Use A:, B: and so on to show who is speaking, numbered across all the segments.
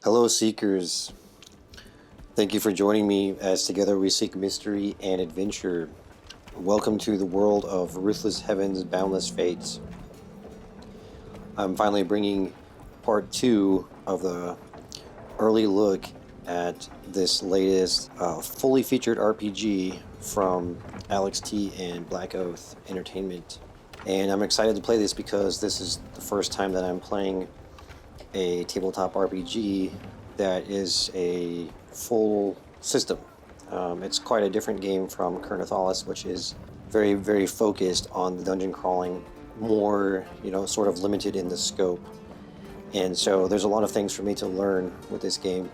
A: Hello, Seekers. Thank you for joining me as together we seek mystery and adventure. Welcome to the world of Ruthless Heavens, Boundless Fate. I'm finally bringing part 2 of the early look at this latest fully featured RPG from Alex T and Black Oath Entertainment. And I'm excited to play this because this is the first time that I'm playing a tabletop RPG that is a full system. It's quite a different game from Kernathalis, which is very, very focused on the dungeon crawling, more, sort of limited in the scope. And so there's a lot of things for me to learn with this game.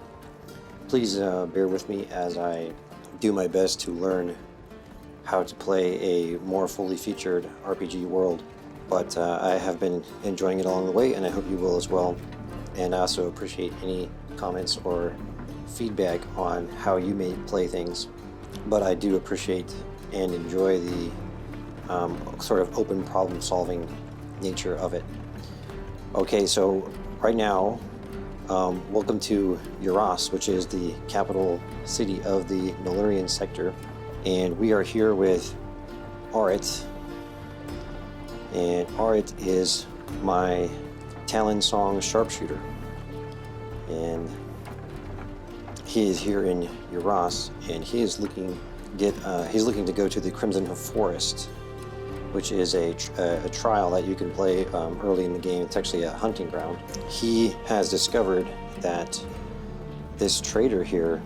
A: Please bear with me as I do my best to learn how to play a more fully featured RPG world. But I have been enjoying it along the way, and I hope you will as well. And I also appreciate any comments or feedback on how you may play things. But I do appreciate and enjoy the sort of open problem-solving nature of it. Okay, so right now, welcome to Uras, which is the capital city of the Nolurian sector. And we are here with Arit. And Arit is my Talon Song sharpshooter, and he is here in Uras, and he is looking to go to the Crimson Hoof Forest, which is a trial that you can play early in the game. It's actually a hunting ground. He has discovered that this trader here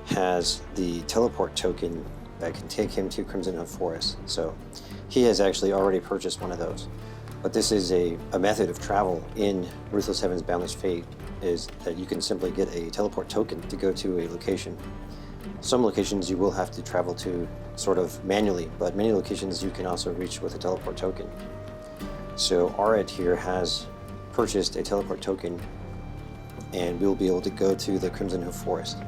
A: has the teleport token that can take him to Crimson Hoof Forest. So he has actually already purchased one of those. But this is a method of travel in Ruthless Heavens Boundless Fate, is that you can simply get a teleport token to go to a location. Some locations you will have to travel to sort of manually, but many locations you can also reach with a teleport token. So Arit here has purchased a teleport token, and we'll be able to go to the Crimson Hoof Forest.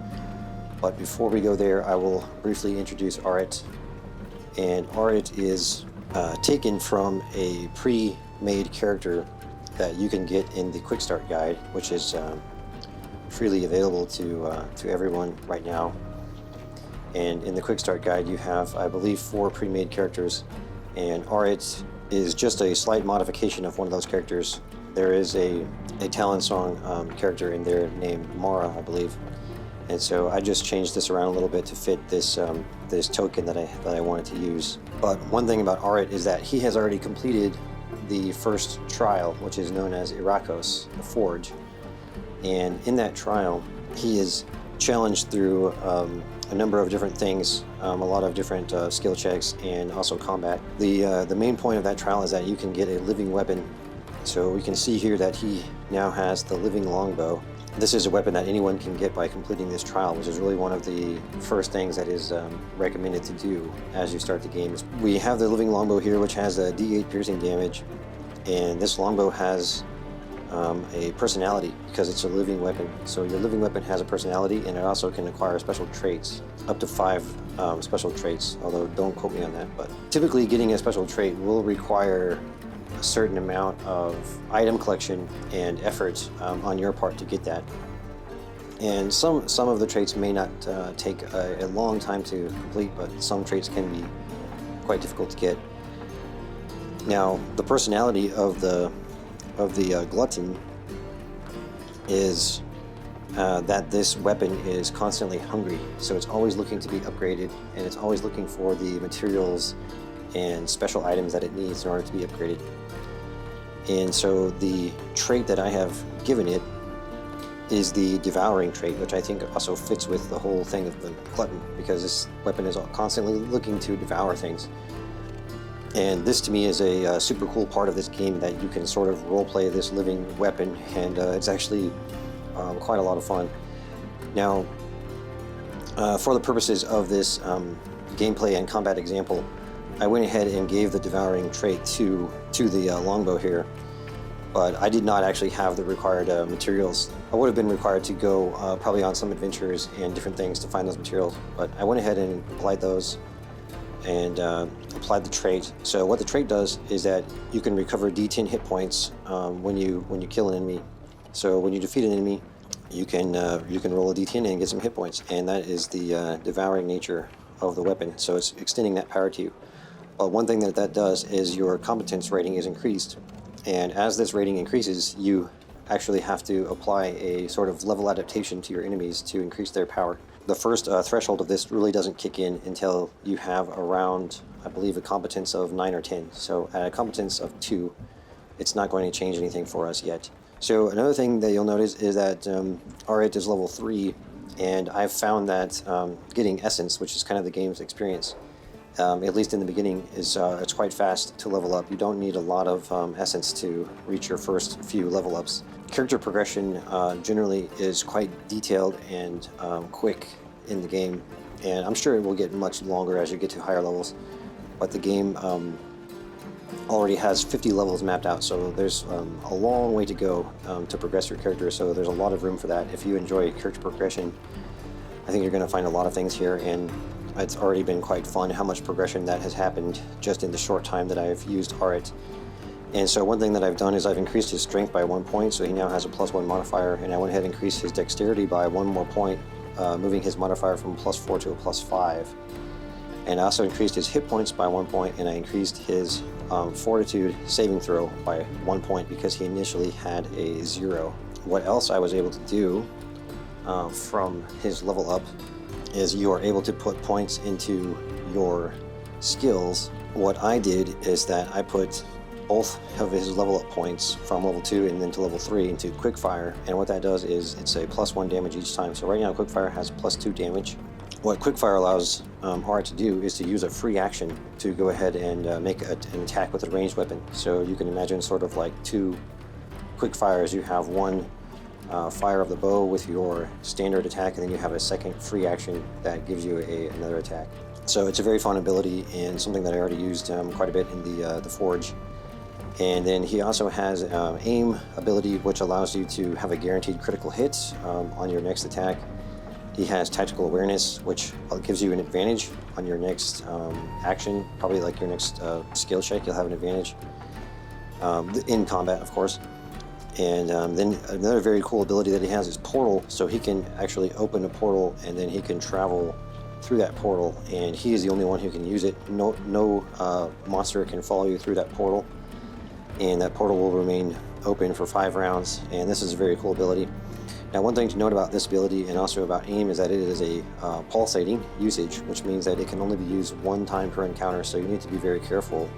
A: But before we go there, I will briefly introduce Arit. And Arit is taken from a pre-made character that you can get in the Quick Start guide, which is freely available to everyone right now. And in the Quick Start guide, you have, I believe, 4 pre-made characters, and Arit is just a slight modification of one of those characters. There is a Talon Song character in there named Mara, I believe. And so I just changed this around a little bit to fit this this token that I wanted to use. But one thing about Arit is that he has already completed the first trial, which is known as Irakos, the Forge. And in that trial, he is challenged through a number of different things, a lot of different skill checks and also combat. The main point of that trial is that you can get a living weapon. So we can see here that he now has the living longbow. This is a weapon that anyone can get by completing this trial, which is really one of the first things that is recommended to do as you start the game. We have the living longbow here, which has a D8 piercing damage, and this longbow has a personality because it's a living weapon. So your living weapon has a personality, and it also can acquire special traits, up to 5 special traits, although don't quote me on that. But typically getting a special trait will require a certain amount of item collection and effort on your part to get that. And some of the traits may not take a long time to complete, but some traits can be quite difficult to get. Now, the personality of the glutton is that this weapon is constantly hungry, so it's always looking to be upgraded, and it's always looking for the materials and special items that it needs in order to be upgraded. And so the trait that I have given it is the devouring trait, which I think also fits with the whole thing of the glutton, because this weapon is constantly looking to devour things. And this to me is a super cool part of this game, that you can sort of roleplay this living weapon, and it's actually quite a lot of fun. Now, for the purposes of this gameplay and combat example, I went ahead and gave the devouring trait to the longbow here, but I did not actually have the required materials. I would have been required to go probably on some adventures and different things to find those materials, but I went ahead and applied those and applied the trait. So what the trait does is that you can recover D10 hit points when you kill an enemy. So when you defeat an enemy, you can roll a d10 and get some hit points, and that is the devouring nature of the weapon. So it's extending that power to you. But one thing that does is your competence rating is increased, and as this rating increases, you actually have to apply a sort of level adaptation to your enemies to increase their power. The first threshold of this really doesn't kick in until you have around, I believe, a competence of 9 or 10. So at a competence of 2, it's not going to change anything for us yet. So another thing that you'll notice is that R8 is level 3, and I've found that getting Essence, which is kind of the game's experience, at least in the beginning, is it's quite fast to level up. You don't need a lot of Essence to reach your first few level ups. Character progression generally is quite detailed and quick in the game, and I'm sure it will get much longer as you get to higher levels, but the game already has 50 levels mapped out, so there's a long way to go to progress your character, so there's a lot of room for that. If you enjoy character progression, I think you're going to find a lot of things here, and it's already been quite fun how much progression that has happened just in the short time that I've used Arit. And so one thing that I've done is I've increased his strength by 1 point, so he now has a +1 modifier, and I went ahead and increased his dexterity by 1 more point, moving his modifier from +4 to a +5. And I also increased his hit points by 1 point, and I increased his fortitude saving throw by 1 point because he initially had a 0. What else I was able to do from his level up is you are able to put points into your skills. What I did is that I put both of his level up points from level 2 and then to level 3 into Quickfire, and what that does is it's a +1 damage each time. So right now Quickfire has +2 damage. What Quickfire allows Art to do is to use a free action to go ahead and make an attack with a ranged weapon. So you can imagine sort of like 2 Quickfires. You have one fire of the bow with your standard attack, and then you have a second free action that gives you another attack. So it's a very fun ability and something that I already used quite a bit in the Forge. And then he also has aim ability, which allows you to have a guaranteed critical hit on your next attack. He has tactical awareness, which gives you an advantage on your next action, probably like your next skill check. You'll have an advantage in combat, of course. And then another very cool ability that he has is portal, so he can actually open a portal and then he can travel through that portal, and he is the only one who can use it. No monster can follow you through that portal, and that portal will remain open for 5 rounds, and this is a very cool ability. Now, one thing to note about this ability and also about aim is that it is a pulsating usage, which means that it can only be used 1 time per encounter, so you need to be very careful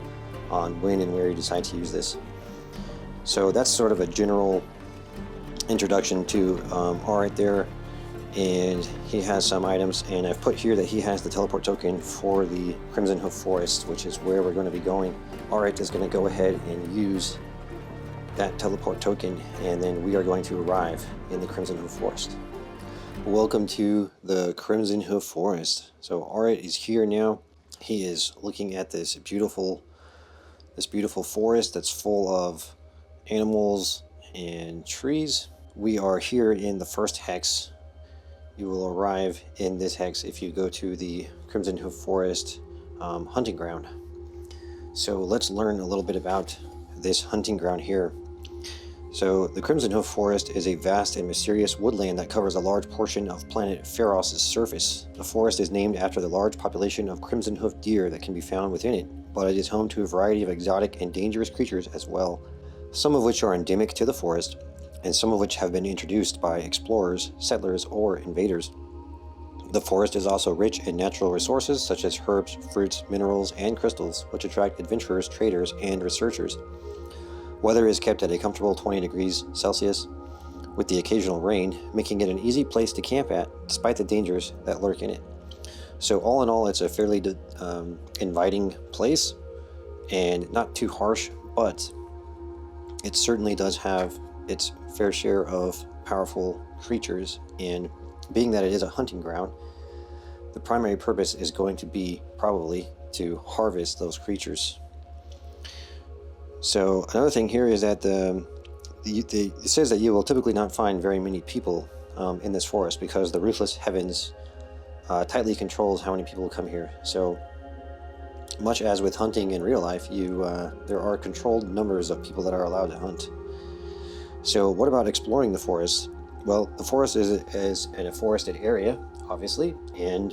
A: on when and where you decide to use this. So that's sort of a general introduction to Arit there, and he has some items, and I've put here that he has the teleport token for the Crimson Hoof Forest, which is where we're going to be going. Arit is going to go ahead and use that teleport token, and then we are going to arrive in the Crimson Hoof Forest. Welcome to the Crimson Hoof Forest. So Arit is here now. He is looking at this beautiful forest that's full of animals and trees. We are here in the first hex. You will arrive in this hex if you go to the Crimson Hoof Forest hunting ground. So let's learn a little bit about this hunting ground here. So the Crimson Hoof Forest is a vast and mysterious woodland that covers a large portion of planet Pharos' surface. The forest is named after the large population of crimson hoof deer that can be found within it, but it is home to a variety of exotic and dangerous creatures as well, some of which are endemic to the forest, and some of which have been introduced by explorers, settlers, or invaders. The forest is also rich in natural resources such as herbs, fruits, minerals, and crystals, which attract adventurers, traders, and researchers. Weather is kept at a comfortable 20 degrees Celsius, with the occasional rain, making it an easy place to camp at, despite the dangers that lurk in it. So all in all, it's a fairly inviting place, and not too harsh, but it certainly does have its fair share of powerful creatures, and being that it is a hunting ground, the primary purpose is going to be probably to harvest those creatures. So another thing here is that it says that you will typically not find very many people in this forest because the Ruthless Heavens tightly controls how many people come here. So much as with hunting in real life, there are controlled numbers of people that are allowed to hunt. So what about exploring the forest? Well, the forest is in a forested area, obviously, and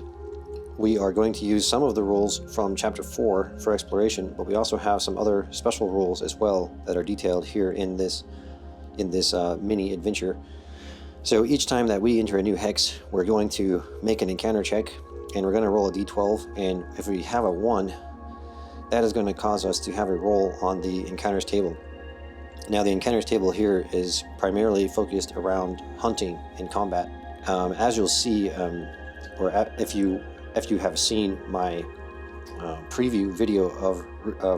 A: we are going to use some of the rules from Chapter 4 for exploration, but we also have some other special rules as well that are detailed here in this mini adventure. So each time that we enter a new hex, we're going to make an encounter check, and we're going to roll a d12, and if we have a 1, that is going to cause us to have a roll on the encounters table. Now, the encounters table here is primarily focused around hunting and combat. As you'll see, if you have seen my preview video of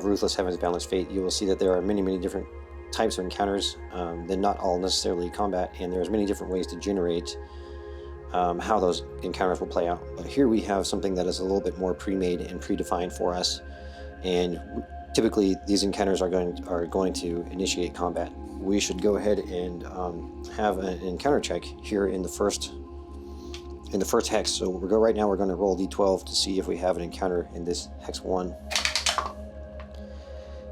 A: Ruthless Heavens, Boundless Fate, you will see that there are many different types of encounters. They're not all necessarily combat, and there's many different ways to generate how those encounters will play out. But here we have something that is a little bit more pre-made and predefined for us, and typically these encounters are going to initiate combat. We should go ahead and have an encounter check here in the first hex. So right now we're going to roll d12 to see if we have an encounter in this hex 1.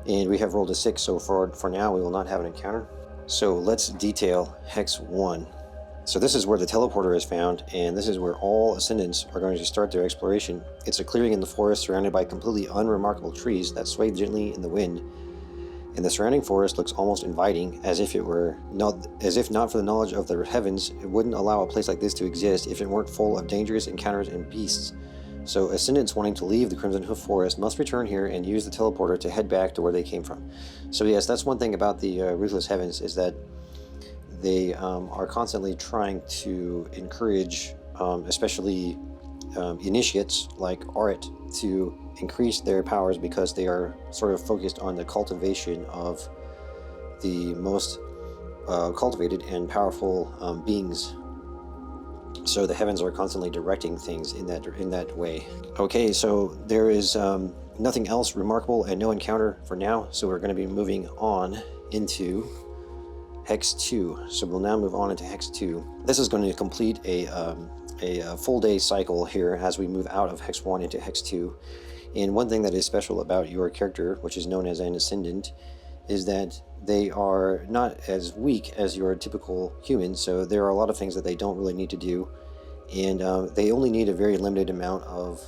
A: And we have rolled a 6, so for now we will not have an encounter. So let's detail hex 1. So this is where the teleporter is found, and this is where all ascendants are going to start their exploration. It's a clearing in the forest surrounded by completely unremarkable trees that sway gently in the wind, and the surrounding forest looks almost inviting, as if not for the knowledge of the heavens, it wouldn't allow a place like this to exist if it weren't full of dangerous encounters and beasts. So ascendants wanting to leave the Crimson Hoof Forest must return here and use the teleporter to head back to where they came from. So yes, that's one thing about the Ruthless Heavens, is that they are constantly trying to encourage, especially initiates like Arit, to increase their powers, because they are sort of focused on the cultivation of the most cultivated and powerful beings. So the heavens are constantly directing things in that way. Okay, so there is nothing else remarkable and no encounter for now, so we're going to be moving on into Hex 2. So we'll now move on into Hex 2. This is going to complete a full day cycle here as we move out of Hex 1 into Hex 2. And one thing that is special about your character, which is known as an Ascendant, is that they are not as weak as your typical human, so there are a lot of things that they don't really need to do, and they only need a very limited amount of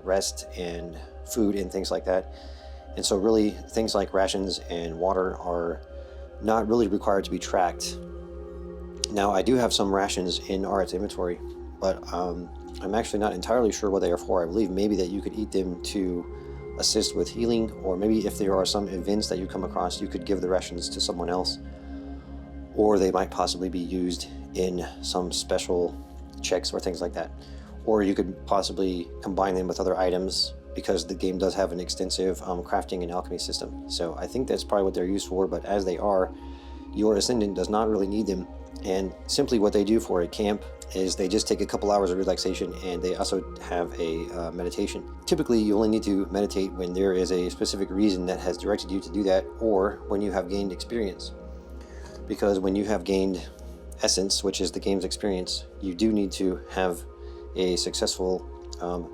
A: rest and food and things like that. And so really things like rations and water are not really required to be tracked. Now, I do have some rations in Arit's inventory, but I'm actually not entirely sure what they are for. I believe maybe that you could eat them to assist with healing, or maybe if there are some events that you come across, you could give the rations to someone else, or they might possibly be used in some special checks or things like that. Or you could possibly combine them with other items, because the game does have an extensive crafting and alchemy system. So I think that's probably what they're used for, but as they are, your Ascendant does not really need them. And simply what they do for a camp is they just take a couple hours of relaxation, and they also have a meditation. Typically, you only need to meditate when there is a specific reason that has directed you to do that, or when you have gained experience. Because when you have gained essence, which is the game's experience, you do need to have a successful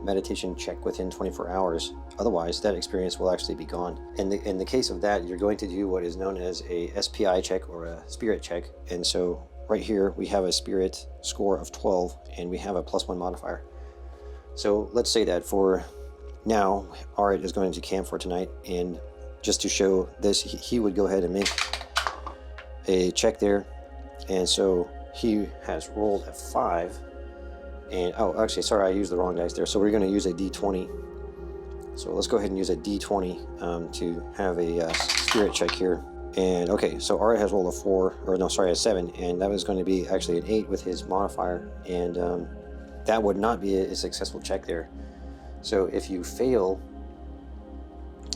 A: meditation check within 24 hours. Otherwise, that experience will actually be gone. And in the case of that, you're going to do what is known as a SPI check, or a spirit check. And so right here, we have a spirit score of 12, and we have a +1 modifier. So let's say that for now, Arit is going to camp for tonight, and just to show this, he would go ahead and make a check there. And so he has rolled a 5. And oh, actually, sorry, I used the wrong dice there. So we're going to use a d20. So let's go ahead and use a d20 to have a spirit check here. And okay, so Arit has rolled a 7, and that was going to be actually an 8 with his modifier, and that would not be a successful check there. So if you fail,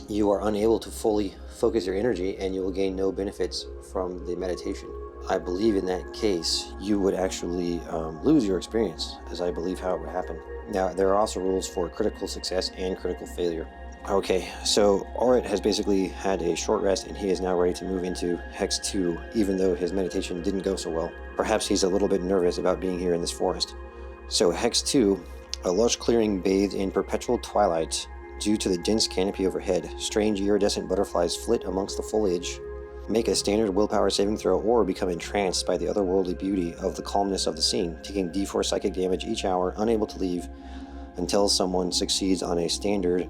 A: you are unable to fully focus your energy, and you will gain no benefits from the meditation. I believe in that case, you would actually lose your experience, as I believe how it would happen. Now, there are also rules for critical success and critical failure. Okay, so Arit has basically had a short rest, and he is now ready to move into Hex 2, even though his meditation didn't go so well. Perhaps he's a little bit nervous about being here in this forest. So Hex 2, a lush clearing bathed in perpetual twilight due to the dense canopy overhead. Strange iridescent butterflies flit amongst the foliage. Make a standard willpower saving throw or become entranced by the otherworldly beauty of the calmness of the scene, taking d4 psychic damage each hour, unable to leave until someone succeeds on a standard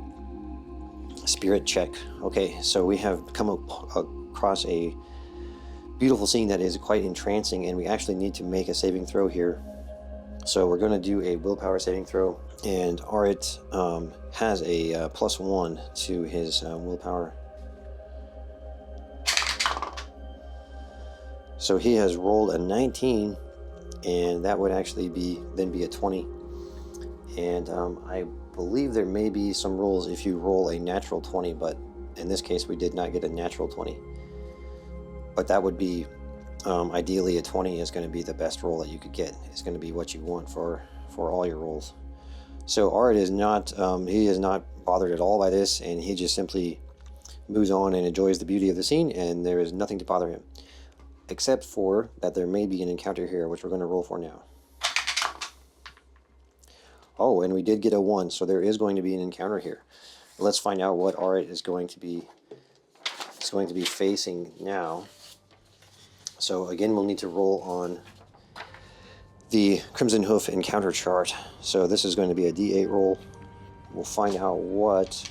A: spirit check. Okay, so we have come across a beautiful scene that is quite entrancing, and we actually need to make a saving throw here. So we're going to do a willpower saving throw, and Arit has a +1 to his willpower. So he has rolled a 19, and that would actually be a 20. And I believe there may be some rules if you roll a natural 20, but in this case we did not get a natural 20. But that would be, ideally a 20 is going to be the best roll that you could get. It's going to be what you want for all your rolls. So Art is not, he is not bothered at all by this, and he just simply moves on and enjoys the beauty of the scene, and there is nothing to bother him. Except for that there may be an encounter here, which we're going to roll for now. Oh, and we did get a 1, so there is going to be an encounter here. Let's find out what Art is going to be facing now. So again, we'll need to roll on the Crimson Hoof encounter chart. So this is going to be a D8 roll. We'll find out what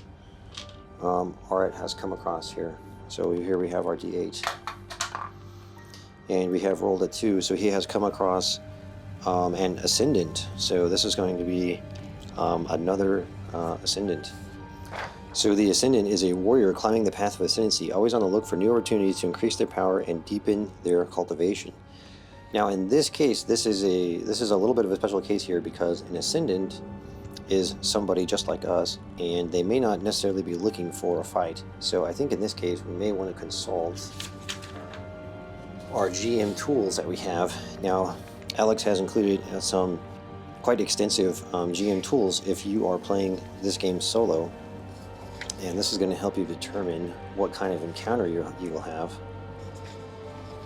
A: Art has come across here. So here we have our D8. And we have rolled a 2, so he has come across an Ascendant. So this is going to be another Ascendant. So the Ascendant is a warrior climbing the path of ascendancy, always on the look for new opportunities to increase their power and deepen their cultivation. Now in this case, this is a little bit of a special case here, because an Ascendant is somebody just like us, and they may not necessarily be looking for a fight. So I think in this case we may want to consult our GM tools that we have. Now Alex has included some quite extensive GM tools if you are playing this game solo, and this is going to help you determine what kind of encounter you will have.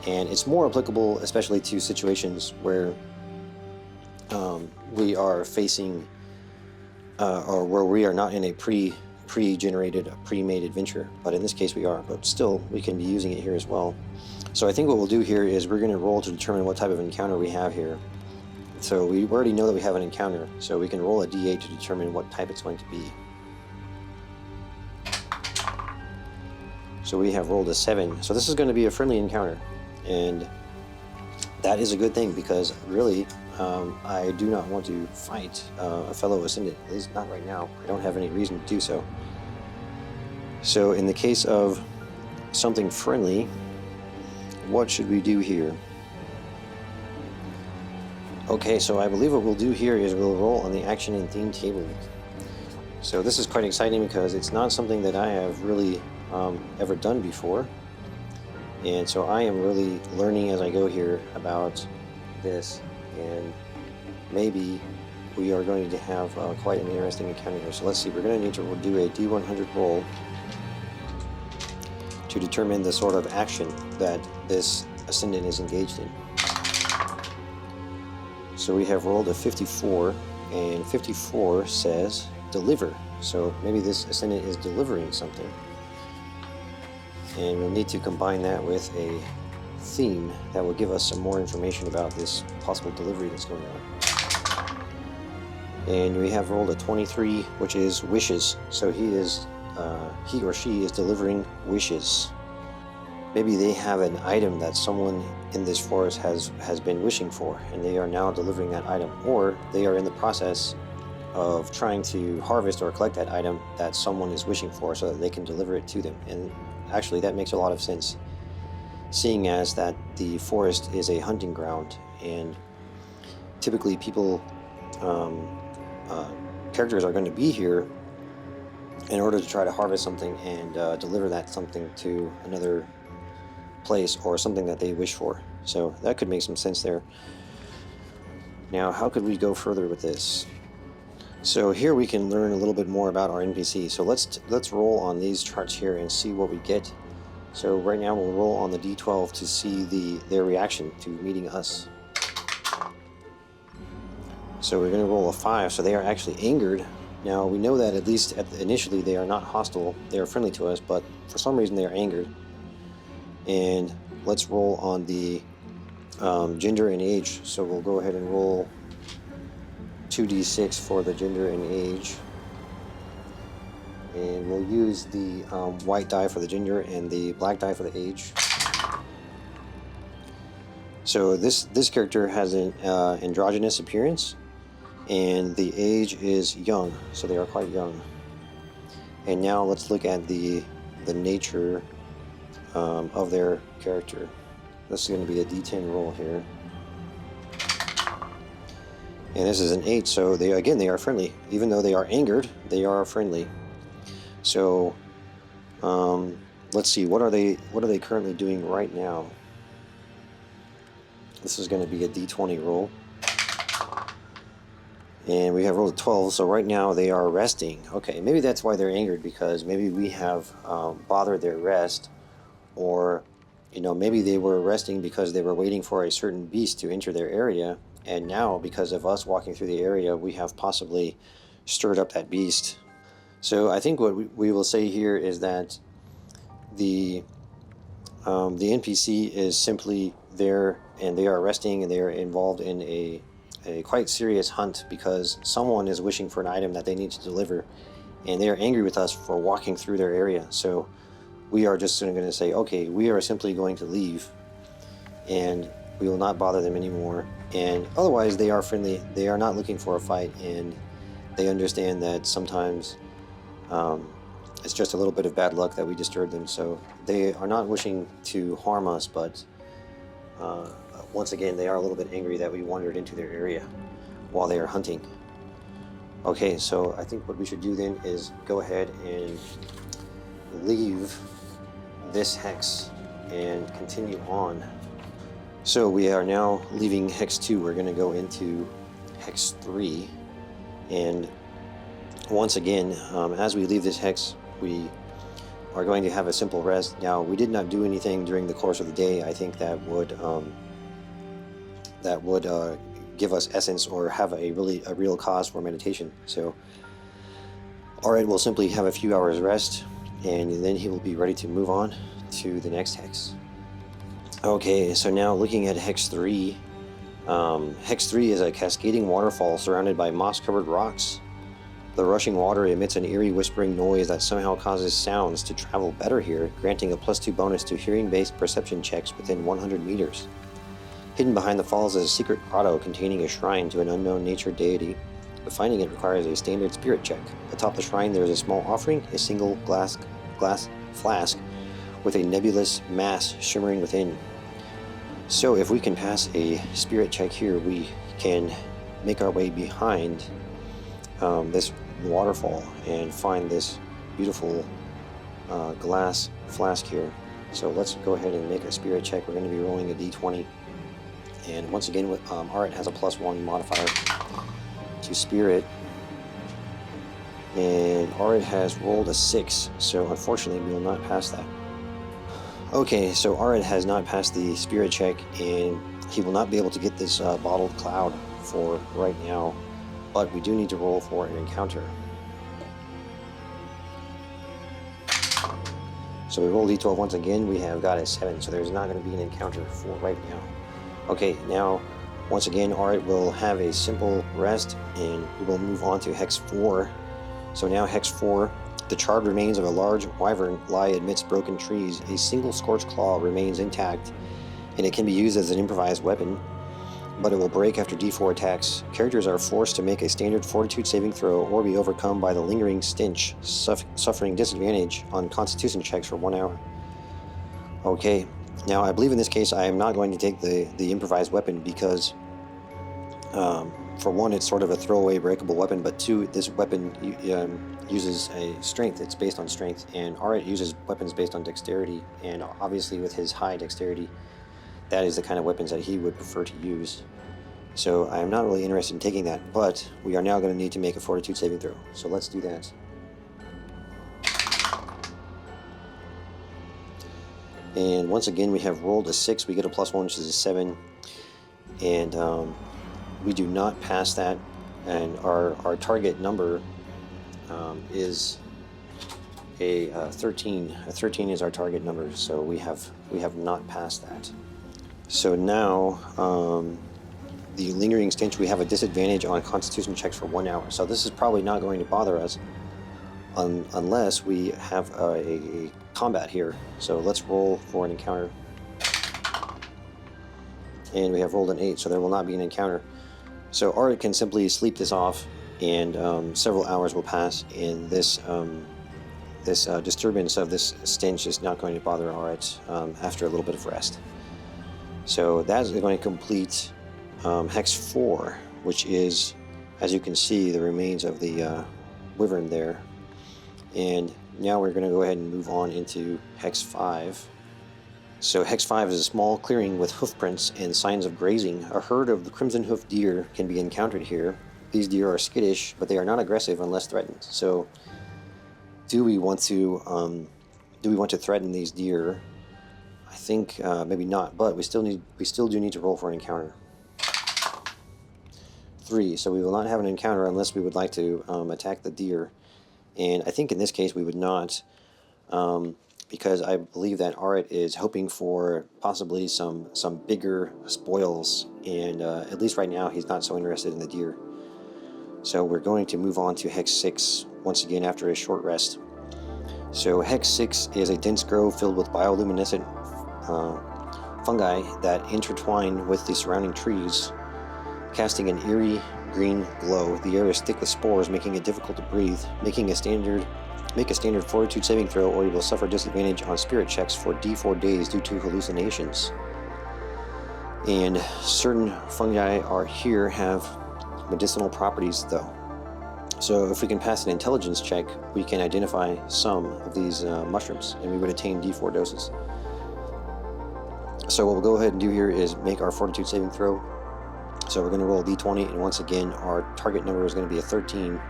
A: And it's more applicable especially to situations where we are facing or where we are not in a pre-generated, pre-made adventure, but in this case we are, but still we can be using it here as well. So I think what we'll do here is we're going to roll to determine what type of encounter we have here. So we already know that we have an encounter, so we can roll a d8 to determine what type it's going to be. So we have rolled a 7. So this is going to be a friendly encounter, and that is a good thing, because really I do not want to fight a fellow Ascendant, at least not right now. I don't have any reason to do so. So in the case of something friendly, what should we do here? Okay, so I believe what we'll do here is we'll roll on the action and theme table. So this is quite exciting because it's not something that I have really ever done before. And so I am really learning as I go here about this, and maybe we are going to have quite an interesting encounter here. So let's see, we're going to need to do a D100 roll to determine the sort of action that this Ascendant is engaged in. So we have rolled a 54, and 54 says deliver. So maybe this Ascendant is delivering something. And we'll need to combine that with a theme that will give us some more information about this possible delivery that's going on. And we have rolled a 23, which is wishes. So he or she is delivering wishes. Maybe they have an item that someone in this forest has been wishing for, and they are now delivering that item, or they are in the process of trying to harvest or collect that item that someone is wishing for so that they can deliver it to them. And actually that makes a lot of sense, seeing as that the forest is a hunting ground, and typically people, characters are going to be here in order to try to harvest something and deliver that something to another place or something that they wish for. So that could make some sense there. Now, how could we go further with this? So here we can learn a little bit more about our NPC. So let's roll on these charts here and see what we get. So right now we'll roll on the D12 to see their reaction to meeting us. So we're going to roll a 5, so they are actually angered. Now we know that at least initially they are not hostile, they are friendly to us, but for some reason they are angered. And let's roll on the gender and age. So we'll go ahead and roll 2d6 for the gender and age. And we'll use the white die for the gender and the black die for the age. So this character has an androgynous appearance, and the age is young, so they are quite young. And now let's look at the nature of their character. This is going to be a d10 roll here. And this is an 8, so they are friendly. Even though they are angered, they are friendly. So let's see, what are they currently doing right now? This is going to be a d20 roll. And we have rolled a 12, so right now they are resting. Okay, maybe that's why they're angered, because maybe we have bothered their rest, or maybe they were resting because they were waiting for a certain beast to enter their area, and now because of us walking through the area, we have possibly stirred up that beast. So I think what we will say here is that the NPC is simply there, and they are resting, and they are involved in a quite serious hunt because someone is wishing for an item that they need to deliver, and they are angry with us for walking through their area. So we are just going to say, okay, we are simply going to leave, and we will not bother them anymore. And otherwise, they are friendly. They are not looking for a fight, and they understand that sometimes it's just a little bit of bad luck that we disturbed them. So they are not wishing to harm us, but once again, they are a little bit angry that we wandered into their area while they are hunting. Okay, so I think what we should do then is go ahead and leave this hex and continue on. So we are now leaving hex 2. We're going to go into hex 3, and once again, as we leave this hex, we are going to have a simple rest. Now, we did not do anything during the course of the day. I think that would give us essence or have a real cause for meditation. So Alright, we'll simply have a few hours rest, and then he will be ready to move on to the next hex. Okay, so now looking at hex 3. Hex 3 is a cascading waterfall surrounded by moss-covered rocks. The rushing water emits an eerie whispering noise that somehow causes sounds to travel better here, granting a +2 bonus to hearing-based perception checks within 100 meters. Hidden behind the falls is a secret grotto containing a shrine to an unknown nature deity, but finding it requires a standard spirit check. Atop the shrine there is a small offering, a single glass flask with a nebulous mass shimmering within. So if we can pass a spirit check here, we can make our way behind this waterfall and find this beautiful glass flask here. So let's go ahead and make a spirit check. We're going to be rolling a d20, and once again, Art has a +1 modifier to spirit, and Art has rolled a 6, so unfortunately we will not pass that. Okay, so Art has not passed the spirit check, and he will not be able to get this bottled cloud for right now. But we do need to roll for an encounter. So we roll d12 once again. We have got a 7, so there's not going to be an encounter for right now. Okay, now once again, Art will have a simple rest, and we will move on to hex 4. So now hex 4, the charred remains of a large wyvern lie amidst broken trees. A single scorched claw remains intact, and it can be used as an improvised weapon, but it will break after d4 attacks. Characters are forced to make a standard fortitude saving throw or be overcome by the lingering stench, suffering disadvantage on constitution checks for 1 hour. Okay, now I believe in this case I am not going to take the improvised weapon because for one, it's sort of a throwaway breakable weapon, but two, this weapon uses a strength. It's based on strength, and Art uses weapons based on dexterity, and obviously with his high dexterity, that is the kind of weapons that he would prefer to use. So I am not really interested in taking that, but we are now going to need to make a fortitude saving throw. So let's do that. And once again, we have rolled a 6. We get a +1, which is a 7. And we do not pass that. And our target number is a 13. A 13 is our target number, so we have not passed that. So now, the lingering stench, we have a disadvantage on Constitution checks for 1 hour. So this is probably not going to bother us unless we have a combat here. So let's roll for an encounter. And we have rolled an 8, so there will not be an encounter. So Art can simply sleep this off, and several hours will pass, and this disturbance of this stench is not going to bother Art after a little bit of rest. So that is going to complete Hex 4, which is, as you can see, the remains of the wyvern there. And now we're going to go ahead and move on into Hex 5. So Hex 5 is a small clearing with hoofprints and signs of grazing. A herd of the crimson hoof deer can be encountered here. These deer are skittish, but they are not aggressive unless threatened. So do we want to threaten these deer? I think maybe not, but we still do need to roll for an encounter. 3, so we will not have an encounter unless we would like to attack the deer. And I think in this case we would not, because I believe that Arit is hoping for possibly some bigger spoils, and at least right now he's not so interested in the deer. So we're going to move on to Hex 6 once again after a short rest. So Hex 6 is a dense grove filled with bioluminescent fungi that intertwine with the surrounding trees, casting an eerie green glow. The air is thick with spores, making it difficult to breathe. Make a standard fortitude saving throw, or you will suffer disadvantage on spirit checks for D4 days due to hallucinations. And certain fungi have medicinal properties, though. So if we can pass an intelligence check, we can identify some of these mushrooms, and we would attain D4 doses. So what we'll go ahead and do here is make our fortitude saving throw. So we're going to roll a d20, and once again, our target number is going to be a 13.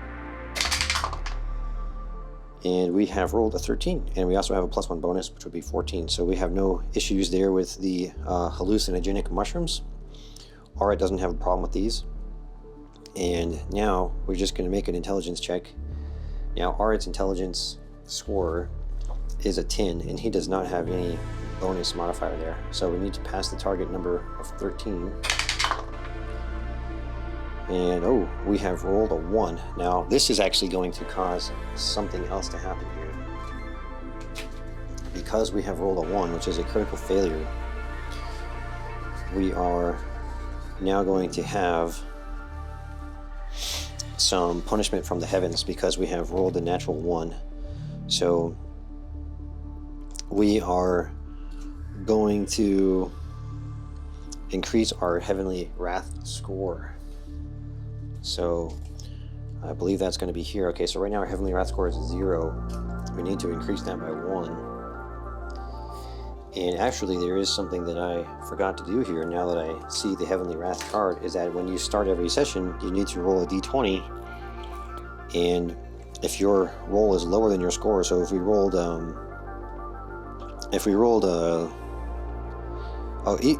A: And we have rolled a 13, and we also have a +1 bonus, which would be 14. So we have no issues there with the hallucinogenic mushrooms. Arit doesn't have a problem with these. And now we're just going to make an intelligence check. Now Arit's intelligence score is a 10, and he does not have any bonus modifier there. So we need to pass the target number of 13. And oh, we have rolled a 1. Now this is actually going to cause something else to happen here. Because we have rolled a 1, which is a critical failure, we are now going to have some punishment from the heavens because we have rolled a natural 1. So we are going to increase our heavenly wrath score. So I believe that's going to be here. Okay, so right now our heavenly wrath score is 0. We need to increase that by 1. And actually there is something that I forgot to do here now that I see the heavenly wrath card, is that when you start every session you need to roll a d20, and if your roll is lower than your score, so if we rolled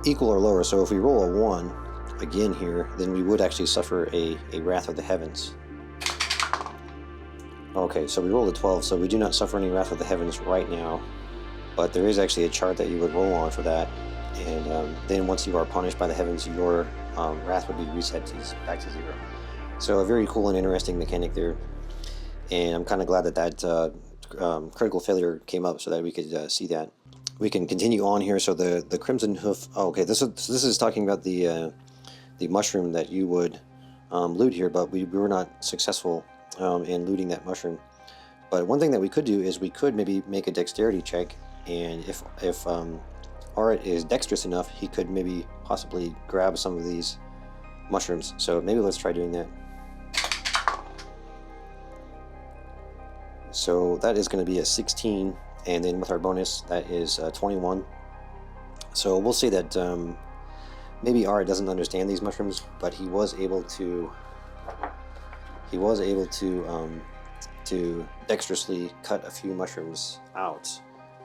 A: equal or lower, so if we roll a 1 again here, then we would actually suffer a wrath of the heavens. Okay, so we rolled a 12, so we do not suffer any wrath of the heavens right now, but there is actually a chart that you would roll on for that, and then once you are punished by the heavens, your wrath would be reset back to 0. So a very cool and interesting mechanic there, and I'm kind of glad that critical failure came up so that we could see that. We can continue on here. So the crimson hoof. Oh, okay, this is talking about the mushroom that you would loot here, but we were not successful in looting that mushroom. But one thing that we could do is we could maybe make a dexterity check, and if Arit is dexterous enough, he could maybe possibly grab some of these mushrooms. So maybe let's try doing that. So that is going to be a 16, and then with our bonus, that is 21. So we'll say that maybe Arit doesn't understand these mushrooms, but he was able to dexterously cut a few mushrooms out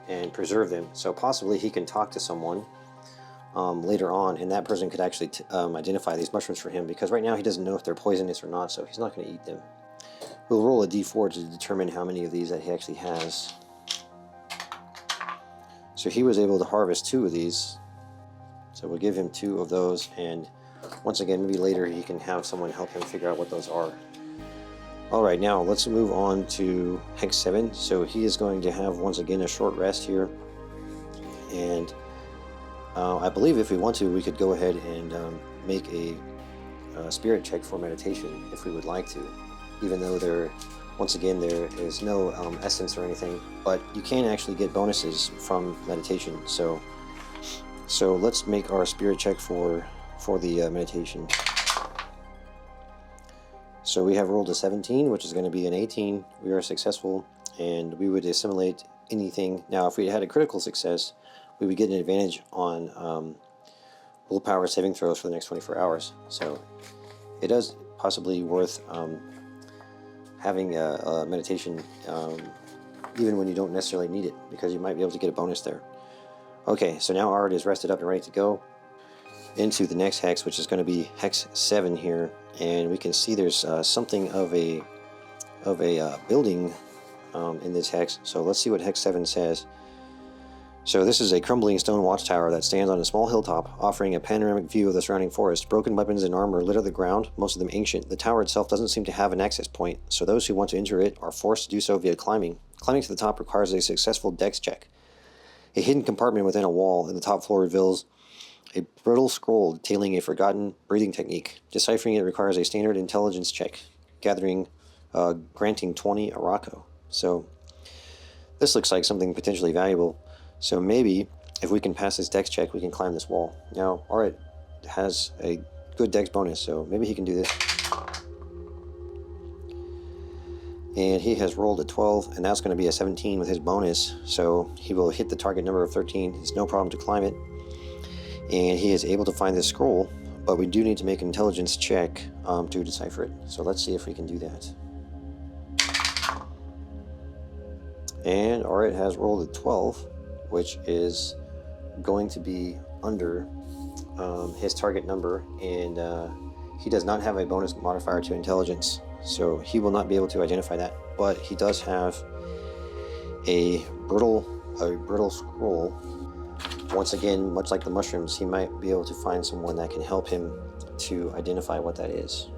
A: and preserve them. So possibly he can talk to someone later on, and that person could actually identify these mushrooms for him, because right now he doesn't know if they're poisonous or not, so he's not going to eat them. We'll roll a d4 to determine how many of these that he actually has. So he was able to harvest 2 of these. So we'll give him 2 of those, and once again, maybe later he can have someone help him figure out what those are. Alright, now let's move on to Hex 7. So he is going to have, once again, a short rest here. And I believe if we want to, we could go ahead and make a spirit check for meditation if we would like to. Even though once again, there is no essence or anything, but you can actually get bonuses from meditation. So let's make our spirit check for the meditation. So we have rolled a 17, which is going to be an 18. We are successful, and we would assimilate anything. Now, if we had a critical success, we would get an advantage on willpower saving throws for the next 24 hours. So it is possibly worth having a meditation even when you don't necessarily need it, because you might be able to get a bonus there. Okay, so now Art is rested up and ready to go into the next hex, which is going to be Hex 7 here, and we can see there's something of a building in this hex. So let's see what Hex 7 says. So this is a crumbling stone watchtower that stands on a small hilltop, offering a panoramic view of the surrounding forest. Broken weapons and armor litter the ground, most of them ancient. The tower itself doesn't seem to have an access point, so those who want to enter it are forced to do so via climbing. Climbing to the top requires a successful dex check. A hidden compartment within a wall in the top floor reveals a brittle scroll detailing a forgotten breathing technique. Deciphering it requires a standard intelligence check, granting 20 Araco. So this looks like something potentially valuable. So maybe if we can pass this dex check, we can climb this wall. Now, Art has a good dex bonus, so maybe he can do this. And he has rolled a 12, and that's going to be a 17 with his bonus. So he will hit the target number of 13. It's no problem to climb it. And he is able to find this scroll, but we do need to make an intelligence check to decipher it. So let's see if we can do that. And Art has rolled a 12, which is going to be under his target number, and he does not have a bonus modifier to intelligence, so he will not be able to identify that, but he does have a brittle scroll. Once again, much like the mushrooms, he might be able to find someone that can help him to identify what that is.